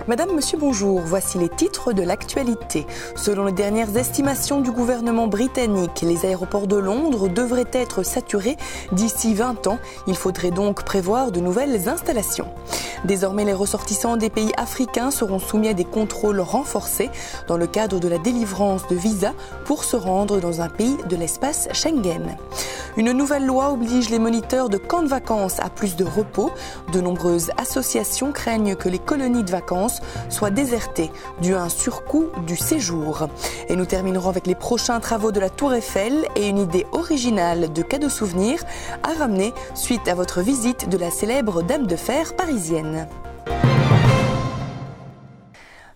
Madame, monsieur, bonjour. Voici les titres de l'actualité. Selon les dernières estimations du gouvernement britannique, les aéroports de Londres devraient être saturés d'ici 20 ans. Il faudrait donc prévoir de nouvelles installations. Désormais, les ressortissants des pays africains seront soumis à des contrôles renforcés dans le cadre de la délivrance de visas pour se rendre dans un pays de l'espace Schengen. Une nouvelle loi oblige les moniteurs de camps de vacances à plus de repos. De nombreuses associations craignent que les colonies de vacances soient désertées dû à un surcoût du séjour. Et nous terminerons avec les prochains travaux de la Tour Eiffel et une idée originale de cadeau souvenir à ramener suite à votre visite de la célèbre Dame de Fer parisienne.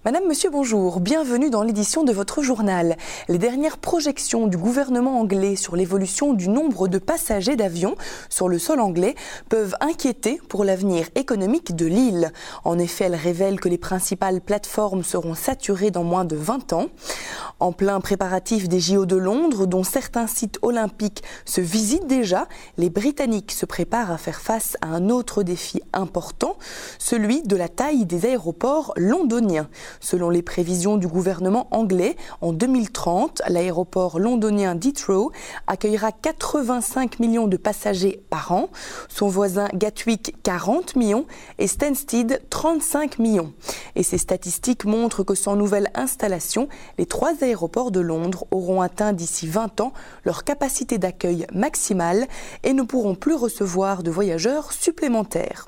Madame, monsieur, bonjour. Bienvenue dans l'édition de votre journal. Les dernières projections du gouvernement anglais sur l'évolution du nombre de passagers d'avions sur le sol anglais peuvent inquiéter pour l'avenir économique de l'île. En effet, elles révèlent que les principales plateformes seront saturées dans moins de 20 ans. En plein préparatif des JO de Londres, dont certains sites olympiques se visitent déjà, les Britanniques se préparent à faire face à un autre défi important, celui de la taille des aéroports londoniens. Selon les prévisions du gouvernement anglais, en 2030, l'aéroport londonien d'Heathrow accueillera 85 millions de passagers par an, son voisin Gatwick 40 millions et Stansted 35 millions. Et ces statistiques montrent que sans nouvelle installation, les 3 aéroports de Londres auront atteint d'ici 20 ans leur capacité d'accueil maximale et ne pourront plus recevoir de voyageurs supplémentaires.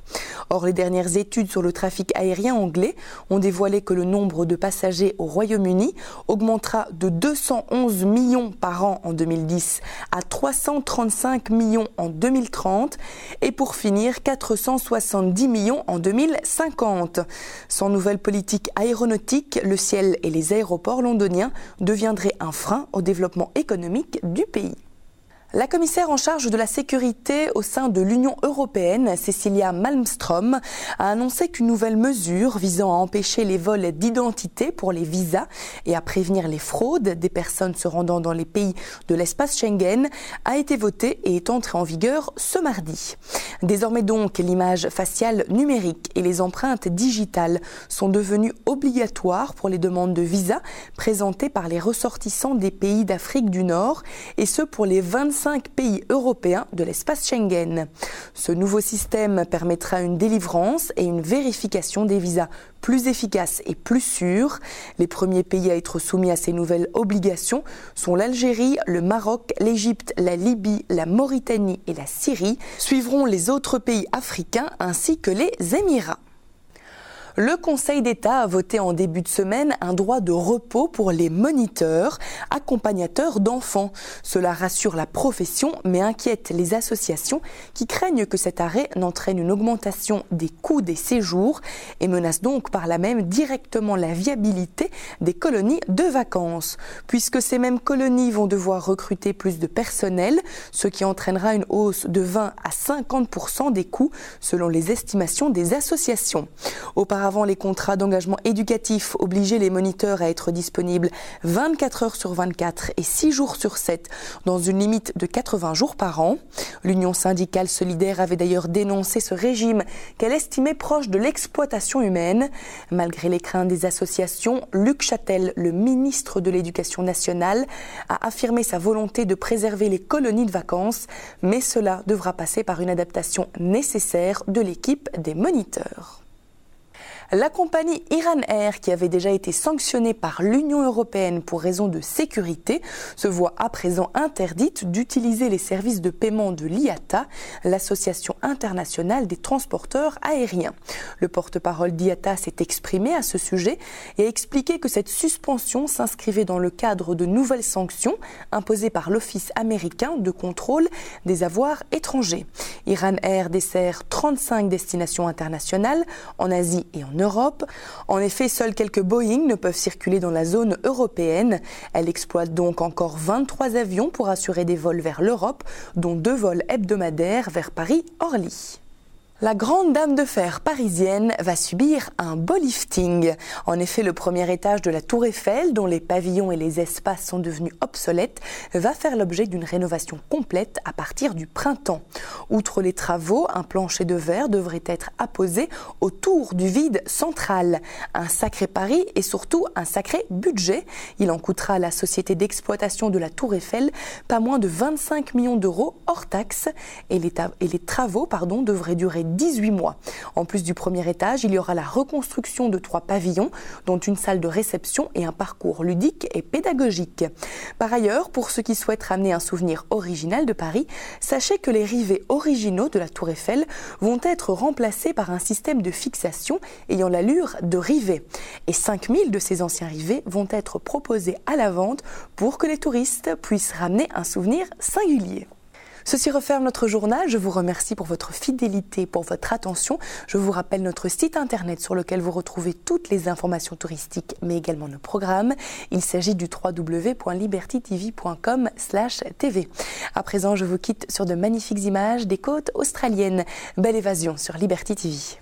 Or, les dernières études sur le trafic aérien anglais ont dévoilé que le nombre de passagers au Royaume-Uni augmentera de 211 millions par an en 2010 à 335 millions en 2030 et pour finir 470 millions en 2050. Sans nouvelle politique aéronautique, le ciel et les aéroports londoniens deviendraient un frein au développement économique du pays. La commissaire en charge de la sécurité au sein de l'Union européenne, Cecilia Malmström, a annoncé qu'une nouvelle mesure visant à empêcher les vols d'identité pour les visas et à prévenir les fraudes des personnes se rendant dans les pays de l'espace Schengen a été votée et est entrée en vigueur ce mardi. Désormais donc, l'image faciale numérique et les empreintes digitales sont devenues obligatoires pour les demandes de visa présentées par les ressortissants des pays d'Afrique du Nord et ce pour les 25 pays européens de l'espace Schengen. Ce nouveau système permettra une délivrance et une vérification des visas plus efficaces et plus sûrs. Les premiers pays à être soumis à ces nouvelles obligations sont l'Algérie, le Maroc, l'Égypte, la Libye, la Mauritanie et la Syrie. Suivront les autres pays africains ainsi que les Émirats. Le Conseil d'État a voté en début de semaine un droit de repos pour les moniteurs, accompagnateurs d'enfants. Cela rassure la profession, mais inquiète les associations qui craignent que cet arrêt n'entraîne une augmentation des coûts des séjours et menace donc par là même directement la viabilité des colonies de vacances. Puisque ces mêmes colonies vont devoir recruter plus de personnel, ce qui entraînera une hausse de 20 à 50% des coûts selon les estimations des associations. Auparavant, les contrats d'engagement éducatif obligeaient les moniteurs à être disponibles 24 heures sur 24 et 6 jours sur 7 dans une limite de 80 jours par an. L'Union syndicale solidaire avait d'ailleurs dénoncé ce régime qu'elle estimait proche de l'exploitation humaine. Malgré les craintes des associations, Luc Châtel, le ministre de l'Éducation nationale, a affirmé sa volonté de préserver les colonies de vacances, mais cela devra passer par une adaptation nécessaire de l'équipe des moniteurs. La compagnie Iran Air, qui avait déjà été sanctionnée par l'Union européenne pour raison de sécurité, se voit à présent interdite d'utiliser les services de paiement de l'IATA, l'Association internationale des transporteurs aériens. Le porte-parole d'IATA s'est exprimé à ce sujet et a expliqué que cette suspension s'inscrivait dans le cadre de nouvelles sanctions imposées par l'Office américain de contrôle des avoirs étrangers. Iran Air dessert 35 destinations internationales en Asie et en Europe. En effet, seuls quelques Boeing ne peuvent circuler dans la zone européenne. Elle exploite donc encore 23 avions pour assurer des vols vers l'Europe, dont 2 vols hebdomadaires vers Paris-Orly. La grande dame de fer parisienne va subir un beau lifting. En effet, le premier étage de la Tour Eiffel, dont les pavillons et les espaces sont devenus obsolètes, va faire l'objet d'une rénovation complète à partir du printemps. Outre les travaux, un plancher de verre devrait être apposé autour du vide central. Un sacré pari et surtout un sacré budget. Il en coûtera à la société d'exploitation de la Tour Eiffel pas moins de 25 millions d'euros hors taxes. Et les travaux devraient durer 18 mois. En plus du premier étage, il y aura la reconstruction de 3 pavillons, dont une salle de réception et un parcours ludique et pédagogique. Par ailleurs, pour ceux qui souhaitent ramener un souvenir original de Paris, sachez que les rivets originaux de la Tour Eiffel vont être remplacés par un système de fixation ayant l'allure de rivets. Et 5000 de ces anciens rivets vont être proposés à la vente pour que les touristes puissent ramener un souvenir singulier. Ceci referme notre journal. Je vous remercie pour votre fidélité, pour votre attention. Je vous rappelle notre site internet sur lequel vous retrouvez toutes les informations touristiques, mais également nos programmes. Il s'agit du www.libertytv.com/tv. À présent, je vous quitte sur de magnifiques images des côtes australiennes. Belle évasion sur Liberty TV.